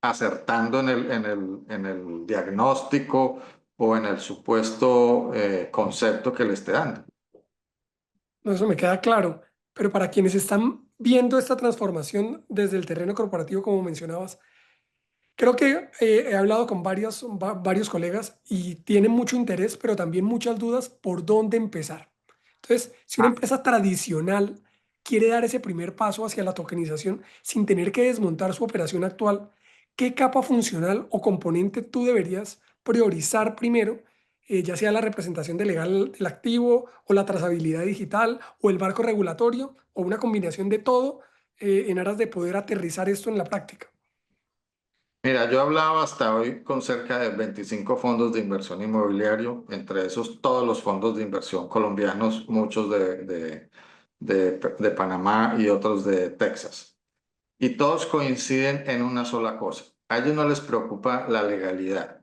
acertando en el diagnóstico o en el supuesto concepto que le esté dando. No, eso me queda claro, pero para quienes están viendo esta transformación desde el terreno corporativo, como mencionabas, creo que he hablado con varios colegas y tienen mucho interés, pero también muchas dudas por dónde empezar. Entonces, si una empresa tradicional quiere dar ese primer paso hacia la tokenización sin tener que desmontar su operación actual, ¿qué capa funcional o componente tú deberías priorizar primero, ya sea la representación de legal del activo o la trazabilidad digital o el marco regulatorio o una combinación de todo, en aras de poder aterrizar esto en la práctica? Mira, yo hablaba hasta hoy con cerca de 25 fondos de inversión inmobiliario, entre esos todos los fondos de inversión colombianos, muchos de Panamá y otros de Texas. Y todos coinciden en una sola cosa. A ellos no les preocupa la legalidad,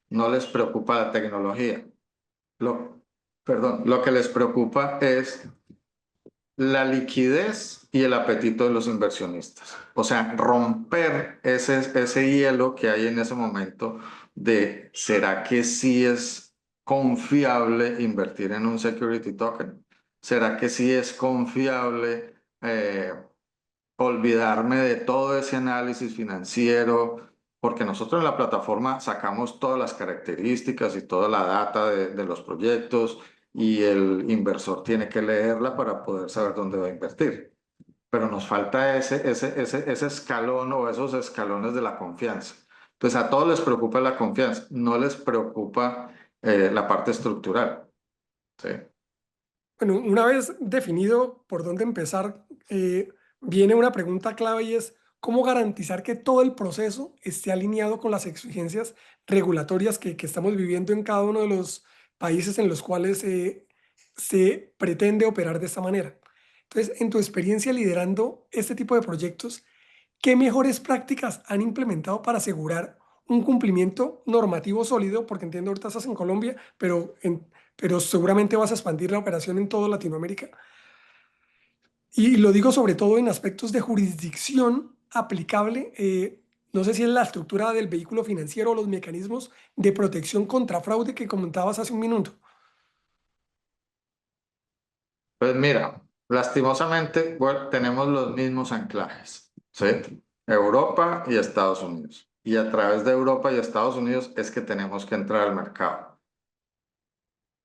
no les preocupa la tecnología. Lo, lo que les preocupa es la liquidez y el apetito de los inversionistas. O sea, romper ese hielo que hay en ese momento de ¿será que sí es confiable invertir en un security token? ¿Será que sí es confiable olvidarme de todo ese análisis financiero? Porque nosotros en la plataforma sacamos todas las características y toda la data de los proyectos y el inversor tiene que leerla para poder saber dónde va a invertir. Pero nos falta ese escalón o esos escalones de la confianza. Entonces a todos les preocupa la confianza, no les preocupa la parte estructural. ¿Sí? Bueno, una vez definido por dónde empezar, viene una pregunta clave y es cómo garantizar que todo el proceso esté alineado con las exigencias regulatorias que estamos viviendo en cada uno de los países en los cuales se pretende operar de esta manera. Entonces, en tu experiencia liderando este tipo de proyectos, ¿qué mejores prácticas han implementado para asegurar un cumplimiento normativo sólido? Porque entiendo ahorita estás en Colombia, pero seguramente vas a expandir la operación en toda Latinoamérica. Y lo digo sobre todo en aspectos de jurisdicción aplicable. No sé si es la estructura del vehículo financiero o los mecanismos de protección contra fraude que comentabas hace un minuto. Pues mira, lastimosamente, bueno, tenemos los mismos anclajes, ¿sí? Europa y Estados Unidos. Y a través de Europa y Estados Unidos es que tenemos que entrar al mercado.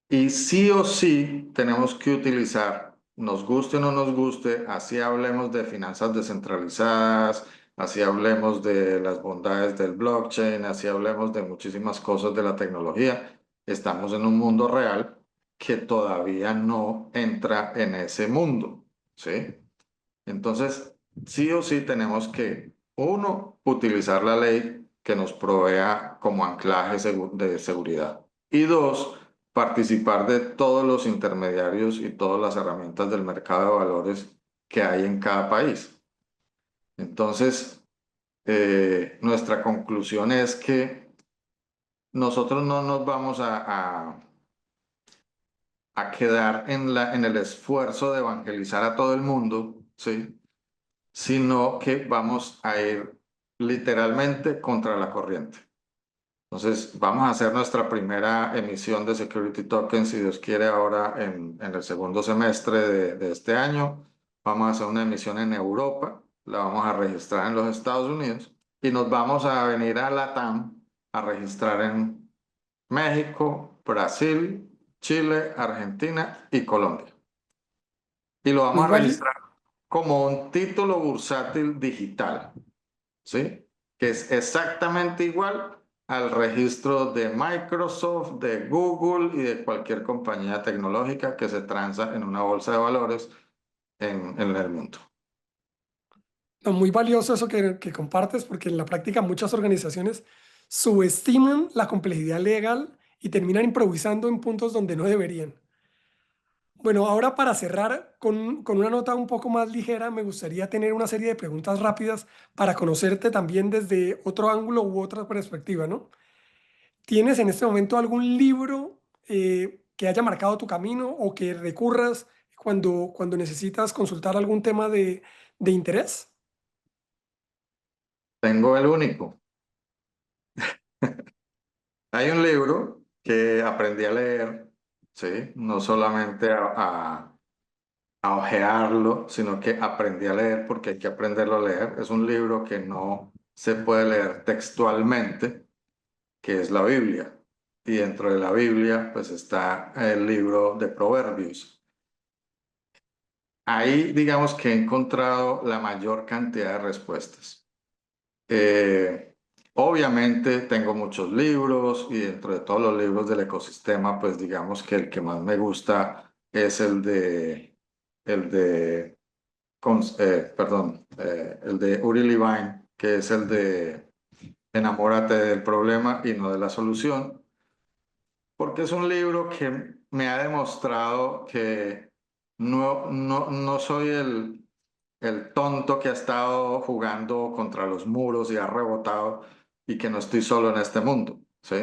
Y sí o sí tenemos que utilizar, nos guste o no nos guste, así hablemos de finanzas descentralizadas, así hablemos de las bondades del blockchain, así hablemos de muchísimas cosas de la tecnología. Estamos en un mundo real que todavía no entra en ese mundo, ¿sí? Entonces, sí o sí tenemos que, uno, utilizar la ley que nos provea como anclaje de seguridad. Y dos, participar de todos los intermediarios y todas las herramientas del mercado de valores que hay en cada país. Entonces, nuestra conclusión es que nosotros no nos vamos a quedar en el esfuerzo de evangelizar a todo el mundo, ¿sí? Sino que vamos a ir literalmente contra la corriente. Entonces, vamos a hacer nuestra primera emisión de Security Token, si Dios quiere, ahora en el segundo semestre de este año. Vamos a hacer una emisión en Europa, la vamos a registrar en los Estados Unidos y nos vamos a venir a LATAM a registrar en México, Brasil, Chile, Argentina y Colombia. Y lo vamos a Igual, registrar como un título bursátil digital, ¿sí? Que es exactamente igual al registro de Microsoft, de Google y de cualquier compañía tecnológica que se transa en una bolsa de valores en el mundo. No, muy valioso eso que compartes, porque en la práctica muchas organizaciones subestiman la complejidad legal y terminan improvisando en puntos donde no deberían. Bueno, ahora para cerrar con una nota un poco más ligera, me gustaría tener una serie de preguntas rápidas para conocerte también desde otro ángulo u otra perspectiva, ¿no? ¿Tienes en este momento algún libro que haya marcado tu camino o que recurras cuando necesitas consultar algún tema de interés? Tengo el único. Hay un libro que aprendí a leer, ¿sí? No solamente a ojearlo, sino que aprendí a leer porque hay que aprenderlo a leer. Es un libro que no se puede leer textualmente, que es la Biblia. Y dentro de la Biblia, pues está el libro de Proverbios. Ahí, digamos que he encontrado la mayor cantidad de respuestas. Eh, Obviamente tengo muchos libros y dentro de todos los libros del ecosistema, pues digamos que el que más me gusta es el de el de Uri Levine, que es el de Enamórate del problema y no de la solución, porque es un libro que me ha demostrado que no soy el tonto que ha estado jugando contra los muros y ha rebotado y que no estoy solo en este mundo, ¿sí?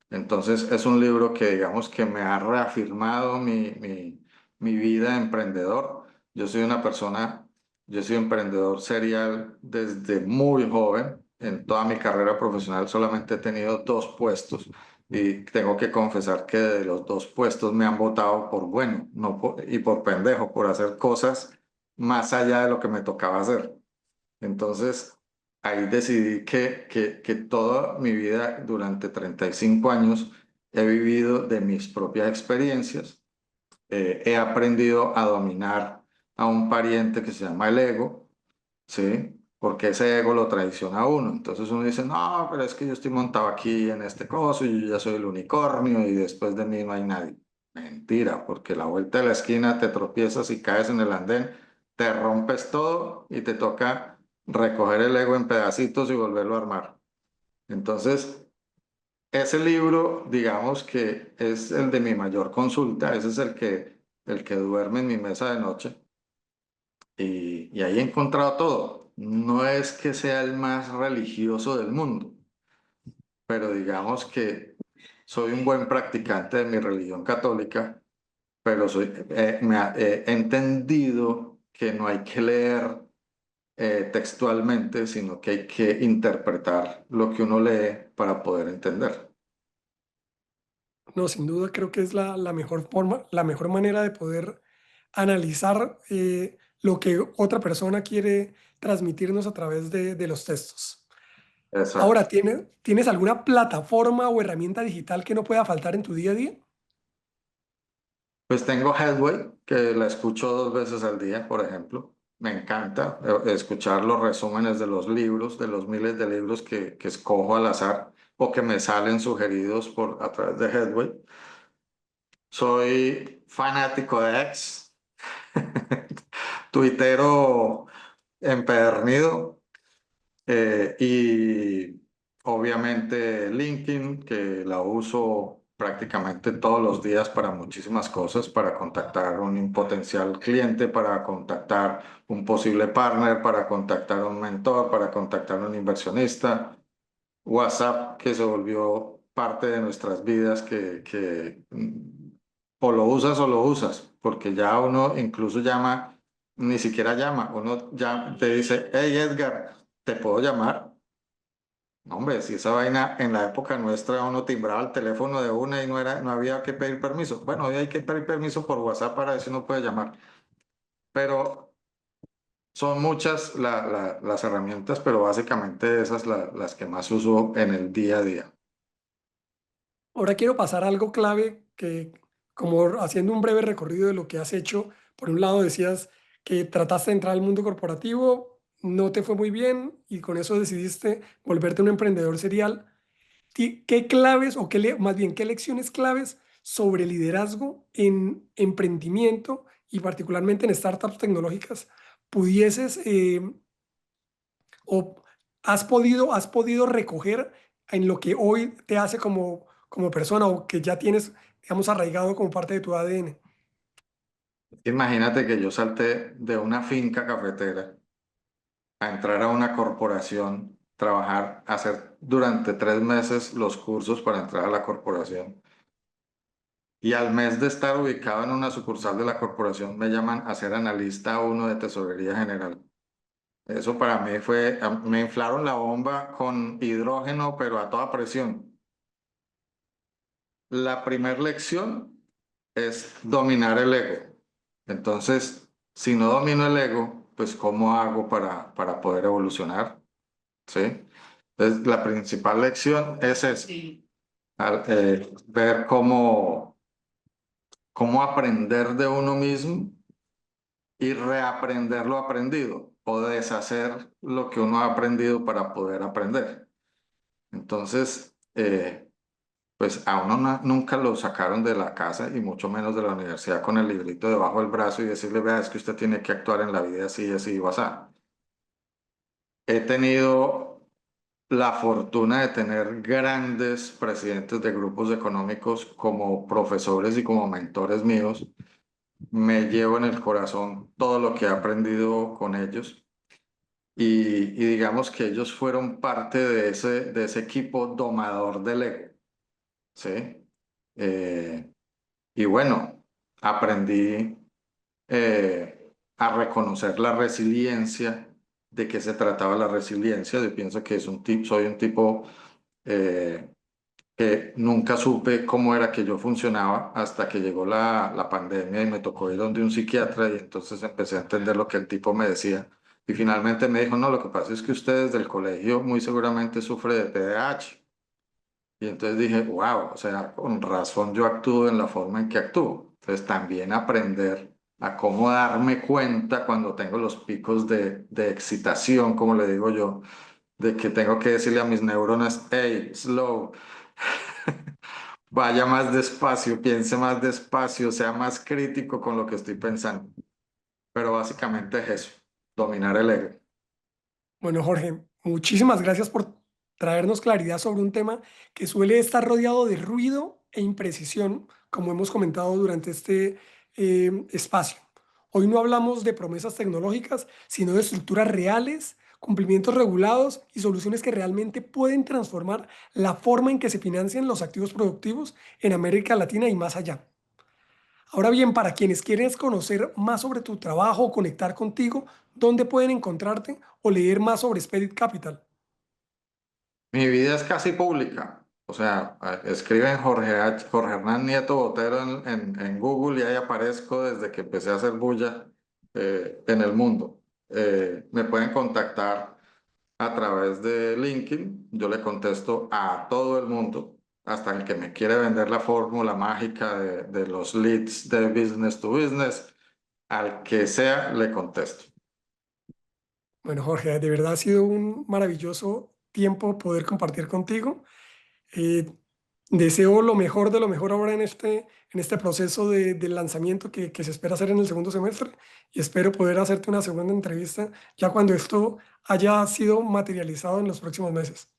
Entonces es un libro que digamos que me ha reafirmado mi vida de emprendedor. Yo soy una persona, yo soy emprendedor serial desde muy joven. En toda mi carrera profesional solamente he tenido dos puestos y tengo que confesar que de los dos puestos me han votado por bueno, no y por pendejo, por hacer cosas más allá de lo que me tocaba hacer. Entonces, ahí decidí que toda mi vida, durante 35 años, he vivido de mis propias experiencias. He aprendido a dominar a un pariente que se llama el ego, ¿sí? Porque ese ego lo traiciona a uno. Entonces uno dice, no, pero es que yo estoy montado aquí en este coso y yo ya soy el unicornio y después de mí no hay nadie. Mentira, porque la vuelta de la esquina te tropiezas y caes en el andén, te rompes todo y te toca recoger el ego en pedacitos y volverlo a armar. Entonces, ese libro, digamos que es el de mi mayor consulta, ese es el que duerme en mi mesa de noche y ahí he encontrado todo. No es que sea el más religioso del mundo, pero digamos que soy un buen practicante de mi religión católica, pero he entendido que no hay que leer textualmente, sino que hay que interpretar lo que uno lee para poder entender. No, sin duda creo que es la mejor forma, la mejor manera de poder analizar lo que otra persona quiere transmitirnos a través de los textos. Exacto. Ahora, ¿tienes alguna plataforma o herramienta digital que no pueda faltar en tu día a día? Pues tengo Headway, que la escucho 2 veces al día, por ejemplo. Me encanta escuchar los resúmenes de los libros, de los miles de libros que escojo al azar o que me salen sugeridos a través de Headway. Soy fanático de X, tuitero empedernido. Y obviamente LinkedIn, que la uso prácticamente todos los días para muchísimas cosas, para contactar un potencial cliente, para contactar un posible partner, para contactar un mentor, para contactar un inversionista. WhatsApp, que se volvió parte de nuestras vidas, o lo usas o lo usas, porque ya uno incluso llama, ni siquiera llama, uno ya te dice, hey Edgar, ¿te puedo llamar? No, hombre, si esa vaina en la época nuestra uno timbraba el teléfono de una y no había que pedir permiso. Bueno, hoy hay que pedir permiso por WhatsApp para ver si uno puede llamar. Pero son muchas las herramientas, pero básicamente esas las que más uso en el día a día. Ahora quiero pasar a algo clave que, como haciendo un breve recorrido de lo que has hecho, por un lado decías que trataste de entrar al mundo corporativo, no te fue muy bien y con eso decidiste volverte un emprendedor serial. ¿qué claves o más bien qué lecciones claves sobre liderazgo en emprendimiento y particularmente en startups tecnológicas pudieses o has podido recoger en lo que hoy te hace como persona o que ya tienes, digamos, arraigado como parte de tu ADN? Imagínate que yo salté de una finca cafetera a entrar a una corporación, trabajar, hacer durante 3 meses los cursos para entrar a la corporación. Y al mes de estar ubicado en una sucursal de la corporación, me llaman a ser analista uno de Tesorería General. Eso para mí fue, me inflaron la bomba con hidrógeno, pero a toda presión. La primera lección es dominar el ego. Entonces, si no domino el ego, pues ¿cómo hago para poder evolucionar? ¿Sí? Entonces, la principal lección es eso, ver cómo aprender de uno mismo y reaprender lo aprendido o deshacer lo que uno ha aprendido para poder aprender. Entonces, pues a uno nunca lo sacaron de la casa y mucho menos de la universidad con el librito debajo del brazo y decirle, vea, es que usted tiene que actuar en la vida así, así y así. He tenido la fortuna de tener grandes presidentes de grupos económicos como profesores y como mentores míos. Me llevo en el corazón todo lo que he aprendido con ellos y digamos que ellos fueron parte de ese equipo domador del ego, ¿sí? Eh, y bueno, aprendí a reconocer la resiliencia, de qué se trataba la resiliencia. Yo pienso que soy un tipo eh, que nunca supe cómo era que yo funcionaba hasta que llegó la pandemia y me tocó ir donde un psiquiatra y entonces empecé a entender lo que el tipo me decía. Y finalmente me dijo, no, lo que pasa es que usted desde el colegio muy seguramente sufre de TDAH. Y entonces dije, wow, o sea, con razón yo actúo en la forma en que actúo. Entonces también aprender a cómo darme cuenta cuando tengo los picos de excitación, como le digo yo, de que tengo que decirle a mis neuronas, hey, slow, vaya más despacio, piense más despacio, sea más crítico con lo que estoy pensando. Pero básicamente es eso, dominar el ego. Bueno, Jorge, muchísimas gracias por traernos claridad sobre un tema que suele estar rodeado de ruido e imprecisión, como hemos comentado durante este espacio. Hoy no hablamos de promesas tecnológicas, sino de estructuras reales, cumplimientos regulados y soluciones que realmente pueden transformar la forma en que se financian los activos productivos en América Latina y más allá. Ahora bien, para quienes quieren conocer más sobre tu trabajo o conectar contigo, ¿dónde pueden encontrarte o leer más sobre Spirit Capital? Mi vida es casi pública. O sea, escriben Jorge Hernán Nieto Botero en Google y ahí aparezco desde que empecé a hacer bulla en el mundo. Me pueden contactar a través de LinkedIn. Yo le contesto a todo el mundo, hasta el que me quiere vender la fórmula mágica de los leads de business to business. Al que sea, le contesto. Bueno, Jorge, de verdad ha sido un maravilloso tiempo poder compartir contigo. Eh, Deseo lo mejor de lo mejor ahora en este proceso del lanzamiento que se espera hacer en el segundo semestre y espero poder hacerte una segunda entrevista ya cuando esto haya sido materializado en los próximos meses.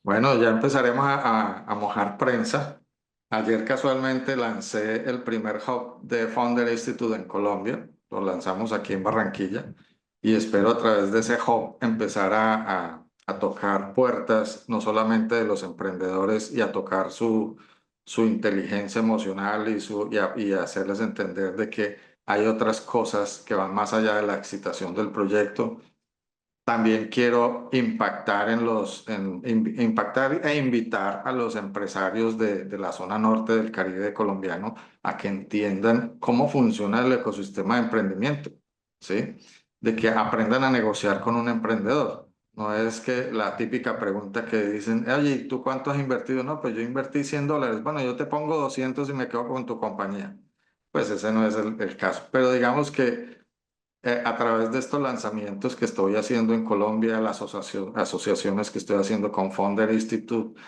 Bueno, ya empezaremos a mojar prensa. Ayer casualmente lancé el primer hub de Founder Institute en Colombia. Lo lanzamos aquí en Barranquilla y espero a través de ese hub empezar a tocar puertas, no solamente de los emprendedores y a tocar su inteligencia emocional y hacerles entender de que hay otras cosas que van más allá de la excitación del proyecto. También quiero impactar e invitar a los empresarios de la zona norte del Caribe colombiano a que entiendan cómo funciona el ecosistema de emprendimiento, ¿sí? De que aprendan a negociar con un emprendedor. No es que la típica pregunta que dicen, oye, ¿y tú cuánto has invertido? No, pues yo invertí $100. Bueno, yo te pongo 200 y me quedo con tu compañía. Pues ese no es el caso. Pero digamos que a través de estos lanzamientos que estoy haciendo en Colombia, las asociaciones que estoy haciendo con Founder Institute,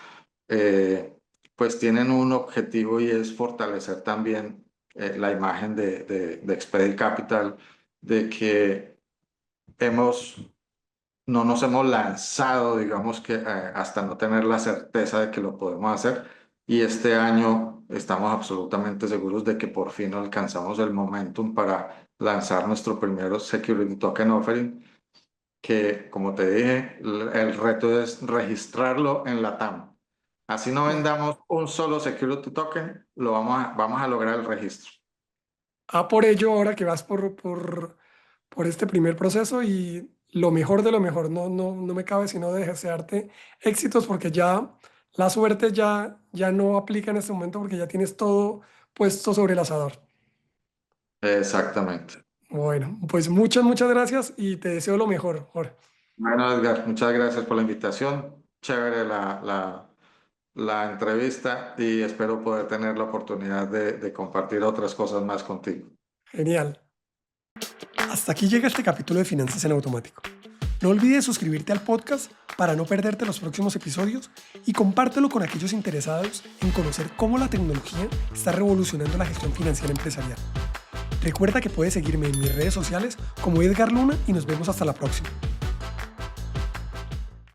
pues tienen un objetivo y es fortalecer también la imagen de Expedit Capital, de que no nos hemos lanzado, digamos que hasta no tener la certeza de que lo podemos hacer. Y este año estamos absolutamente seguros de que por fin alcanzamos el momentum para lanzar nuestro primero Security Token Offering, que como te dije, el reto es registrarlo en la TAM. Así no vendamos un solo Security Token, vamos a lograr el registro. Por ello, ahora que vas por este primer proceso y lo mejor de lo mejor, no me cabe sino de desearte éxitos porque ya la suerte ya no aplica en este momento porque ya tienes todo puesto sobre el asador. Exactamente. Bueno, pues muchas gracias y te deseo lo mejor, Jorge. Bueno, Edgar, muchas gracias por la invitación. Chévere la entrevista y espero poder tener la oportunidad de compartir otras cosas más contigo. Genial. Hasta aquí llega este capítulo de Finanzas en Automático. No olvides suscribirte al podcast para no perderte los próximos episodios y compártelo con aquellos interesados en conocer cómo la tecnología está revolucionando la gestión financiera empresarial. Recuerda que puedes seguirme en mis redes sociales como Edgar Luna y nos vemos hasta la próxima.